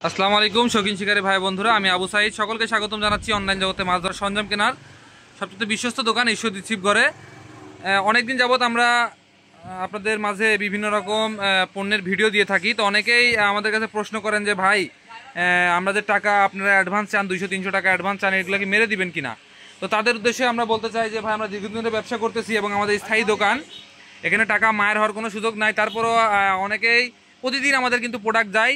আসসালামু আলাইকুম শৌখিন শিকারী ভাই বন্ধুরা, আমি আবু সাইদ। সকলকে স্বাগতম জানাচ্ছি অনলাইন জগতে মাছ ধরার সরঞ্জাম কেনার সবচেয়ে বিশ্বস্ত দোকান ঈশ্বরদী ছিপঘরে। অনেকদিন যাবত আমরা আপনাদের মাঝে বিভিন্ন রকম পণ্যের ভিডিও দিয়ে থাকি। তো অনেকেই আমাদের কাছে প্রশ্ন করেন যে ভাই, আমরা যে টাকা আপনারা অ্যাডভান্স চান, 200-300 টাকা অ্যাডভান্স চান, এগুলো কি মেরে দিবেন কিনা। তো তাদের উদ্দেশ্যে আমরা বলতে চাই যে ভাই, আমরা দীর্ঘদিন ধরে ব্যবসা করতেছি এবং আমাদের স্থায়ী দোকান, এখানে টাকা মায়ের হওয়ার কোনো সুযোগ নাই। তারপরও অনেকেই প্রতিদিন আমাদের কিন্তু প্রোডাক্ট যায়,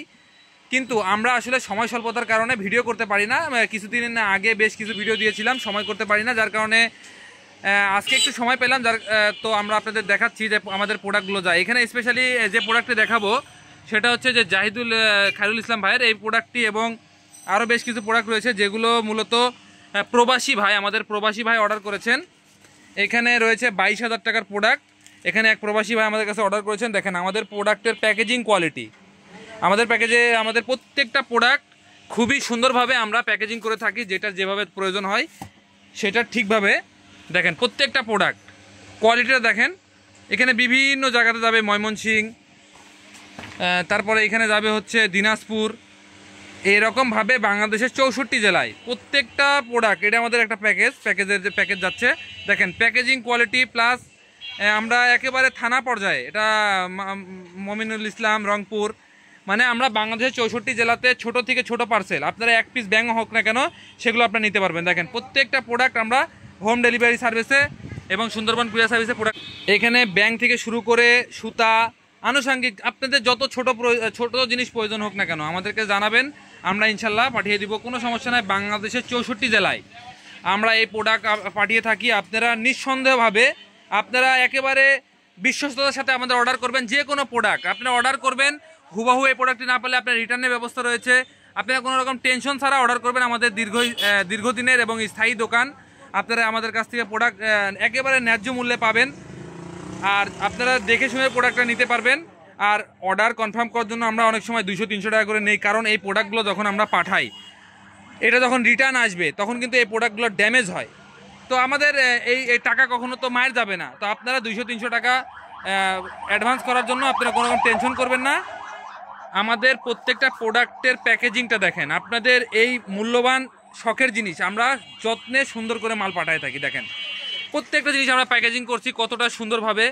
কিন্তু আমরা আসলে সময় স্বল্পতার কারণে ভিডিও করতে পারি না। কিছুদিন আগে বেশ কিছু ভিডিও দিয়েছিলাম, সময় করতে পারি না, যার কারণে আজকে একটু সময় পেলাম। তো আমরা আপনাদের দেখাচ্ছি যে আমাদের প্রোডাক্টগুলো যায় এখানে। স্পেশালি যে প্রোডাক্টটি দেখাবো সেটা হচ্ছে যে জাহিদুল খায়রুল ইসলাম ভাইয়ের এই প্রোডাক্টটি, এবং আরও বেশ কিছু প্রোডাক্ট রয়েছে যেগুলো মূলত প্রবাসী ভাই, আমাদের প্রবাসী ভাই অর্ডার করেছেন। এখানে রয়েছে 22,000 টাকার প্রোডাক্ট। এখানে এক প্রবাসী ভাই আমাদের কাছে অর্ডার করেছেন। দেখেন আমাদের প্রোডাক্টের প্যাকেজিং কোয়ালিটি, আমাদের প্যাকেজে আমাদের প্রত্যেকটা প্রোডাক্ট খুবই সুন্দরভাবে আমরা প্যাকেজিং করে থাকি, যেটা যেভাবে প্রয়োজন হয় সেটা ঠিকভাবে। দেখেন প্রত্যেকটা প্রোডাক্ট কোয়ালিটিটা দেখেন। এখানে বিভিন্ন জায়গাতে যাবে, ময়মনসিংহ, তারপরে এখানে যাবে হচ্ছে দিনাজপুর, এরকমভাবে বাংলাদেশের 64 জেলায় প্রত্যেকটা প্রোডাক্ট। এটা আমাদের একটা প্যাকেজের যে প্যাকেজ যাচ্ছে, দেখেন প্যাকেজিং কোয়ালিটি প্লাস আমরা একেবারে থানা পর্যায়ে, এটা মমিনুল ইসলাম, রংপুর, মানে আমরা বাংলাদেশের 64 জেলাতে ছোট থেকে ছোট পার্সেল আপনারা এক পিস ব্যাং হোক না কেন সেগুলো আপনারা নিতে পারবেন। দেখেন প্রত্যেকটা প্রোডাক্ট আমরা হোম ডেলিভারি সার্ভিসে এবং সুন্দরবন কুরিয়ার সার্ভিসে প্রোডাক্ট। এখানে ব্যাং থেকে শুরু করে সুতা, আনুষঙ্গিক আপনাদের যত ছোট জিনিস প্রয়োজন হোক না কেন আমাদেরকে জানাবেন, আমরা ইনশাল্লাহ পাঠিয়ে দিব, কোনো সমস্যা নাই। বাংলাদেশের 64 জেলায় আমরা এই প্রোডাক্ট পাঠিয়ে থাকি। আপনারা নিঃসন্দেহভাবে আপনারা একেবারে বিশ্বস্ততার সাথে আমাদের অর্ডার করবেন। যে কোনো প্রোডাক্ট আপনারা অর্ডার করবেন, হুবাহু এই প্রোডাক্টটি না পেলে আপনার রিটার্নের ব্যবস্থা রয়েছে। আপনারা কোনো রকম টেনশন ছাড়া অর্ডার করবেন। আমাদের দীর্ঘদিনের এবং স্থায়ী দোকান, আপনারা আমাদের কাছ থেকে প্রোডাক্ট একেবারে ন্যায্য মূল্যে পাবেন, আর আপনারা দেখে শুনে প্রোডাক্টটা নিতে পারবেন। আর অর্ডার কনফার্ম করার জন্য আমরা অনেক সময় 200-300 টাকা করে নেই, কারণ এই প্রোডাক্টগুলো যখন আমরা পাঠাই, এটা যখন রিটার্ন আসবে তখন কিন্তু এই প্রোডাক্টগুলো ড্যামেজ হয়। তো আমাদের এই টাকা কখনো তো মায়ের যাবে না। তো আপনারা 200-300 টাকা অ্যাডভান্স করার জন্য আপনারা কোনো রকম টেনশন করবেন না। আমাদের প্রত্যেকটা প্রোডাক্টের প্যাকেজিংটা দেখেন। আপনাদের এই মূল্যবান শখের জিনিস আমরা যত্নে সুন্দর করে মাল পাঠায় থাকি। দেখেন প্রত্যেকটা জিনিস আমরা প্যাকেজিং করছি কতটা সুন্দরভাবে।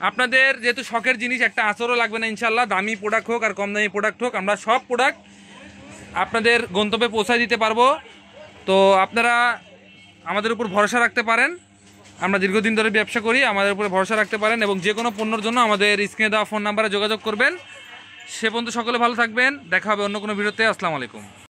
আপনাদের যেহেতু শখের জিনিস, একটা আঁচড়ও লাগবে না ইনশাল্লাহ। দামি প্রোডাক্ট হোক আর কম দামি প্রোডাক্ট হোক, আমরা সব প্রোডাক্ট আপনাদের গন্তব্যে পৌঁছায় দিতে পারবো। তো আপনারা আমাদের উপর ভরসা রাখতে পারেন। আমরা দীর্ঘদিন ধরে ব্যবসা করি, আমাদের উপরে ভরসা রাখতে পারেন, এবং যে কোনো পণ্যের জন্য আমাদের স্ক্রিনে দেওয়া ফোন নাম্বারে যোগাযোগ করবেন। সে পর্যন্ত সকলে ভালো থাকবেন, দেখা হবে অন্য কোনো ভিডিওতে। আসসালামু আলাইকুম।